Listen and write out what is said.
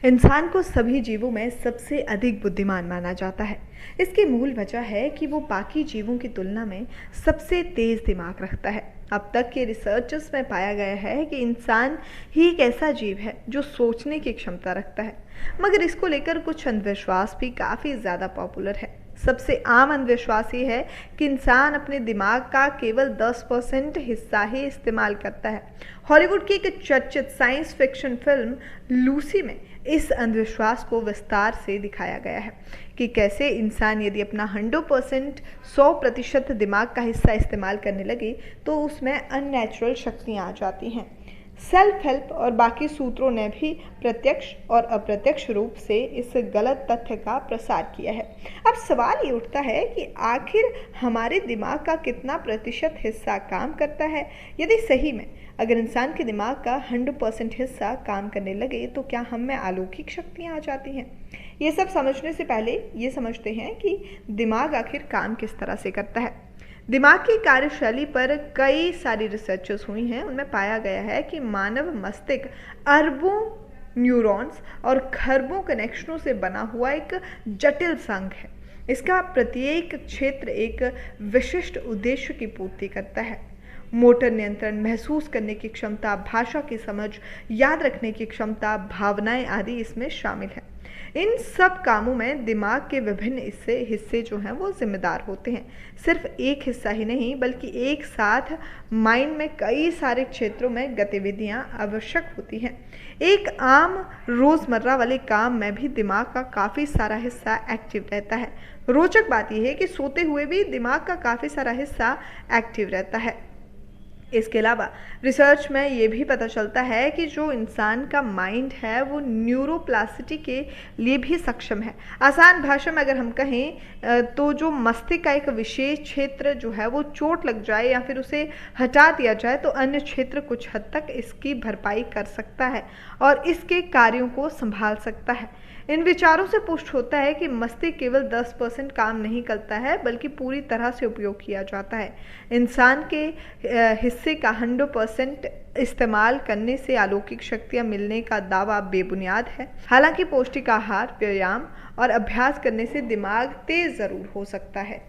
इंसान को सभी जीवों में सबसे अधिक बुद्धिमान माना जाता है। इसकी मूल वजह है कि वो बाकी जीवों की तुलना में सबसे तेज दिमाग रखता है। अब तक के रिसर्चर्स में पाया गया है कि इंसान ही एक ऐसा जीव है जो सोचने की क्षमता रखता है, मगर इसको लेकर कुछ अंधविश्वास भी काफ़ी ज़्यादा पॉपुलर है। सबसे आम अंधविश्वास ये है कि इंसान अपने दिमाग का केवल 10% हिस्सा ही इस्तेमाल करता है। हॉलीवुड की एक चर्चित साइंस फिक्शन फिल्म लूसी में इस अंधविश्वास को विस्तार से दिखाया गया है कि कैसे इंसान यदि अपना 100% दिमाग का हिस्सा इस्तेमाल करने लगे तो उसमें अननेचुरल शक्तियाँ आ जाती हैं। सेल्फ हेल्प और बाकी सूत्रों ने भी प्रत्यक्ष और अप्रत्यक्ष रूप से इस गलत तथ्य का प्रसार किया है। अब सवाल ये उठता है कि आखिर हमारे दिमाग का कितना प्रतिशत हिस्सा काम करता है। यदि सही में अगर इंसान के दिमाग का 100% हिस्सा काम करने लगे तो क्या हम में अलौकिक शक्तियाँ आ जाती हैं। ये सब समझने से पहले ये समझते हैं कि दिमाग आखिर काम किस तरह से करता है। दिमाग की कार्यशैली पर कई सारी रिसर्चेस हुई हैं। उनमें पाया गया है कि मानव मस्तिष्क अरबों न्यूरॉन्स और खरबों कनेक्शनों से बना हुआ एक जटिल संघ है। इसका प्रत्येक क्षेत्र एक विशिष्ट उद्देश्य की पूर्ति करता है। मोटर नियंत्रण, महसूस करने की क्षमता, भाषा की समझ, याद रखने की क्षमता, भावनाएं आदि इसमें शामिल हैं। इन सब कामों में दिमाग के विभिन्न हिस्से जो हैं वो जिम्मेदार होते हैं। सिर्फ एक हिस्सा ही नहीं बल्कि एक साथ माइंड में कई सारे क्षेत्रों में गतिविधियां आवश्यक होती हैं। एक आम रोज़मर्रा वाले काम में भी दिमाग का काफ़ी सारा हिस्सा एक्टिव रहता है। रोचक बात यह है कि सोते हुए भी दिमाग का काफ़ी सारा हिस्सा एक्टिव रहता है। इसके अलावा रिसर्च में ये भी पता चलता है कि जो इंसान का माइंड है वो न्यूरोप्लास्टिसिटी के लिए भी सक्षम है। आसान भाषा में अगर हम कहें तो जो मस्तिष्क का एक विशेष क्षेत्र जो है वो चोट लग जाए या फिर उसे हटा दिया जाए तो अन्य क्षेत्र कुछ हद तक इसकी भरपाई कर सकता है और इसके कार्यों को संभाल सकता है। इन विचारों से पुष्ट होता है कि मस्तिष्क केवल 10% काम नहीं करता है बल्कि पूरी तरह से उपयोग किया जाता है। इंसान के हिस्से का 100% इस्तेमाल करने से अलौकिक शक्तियाँ मिलने का दावा बेबुनियाद है। हालांकि पौष्टिक आहार, व्यायाम और अभ्यास करने से दिमाग तेज जरूर हो सकता है।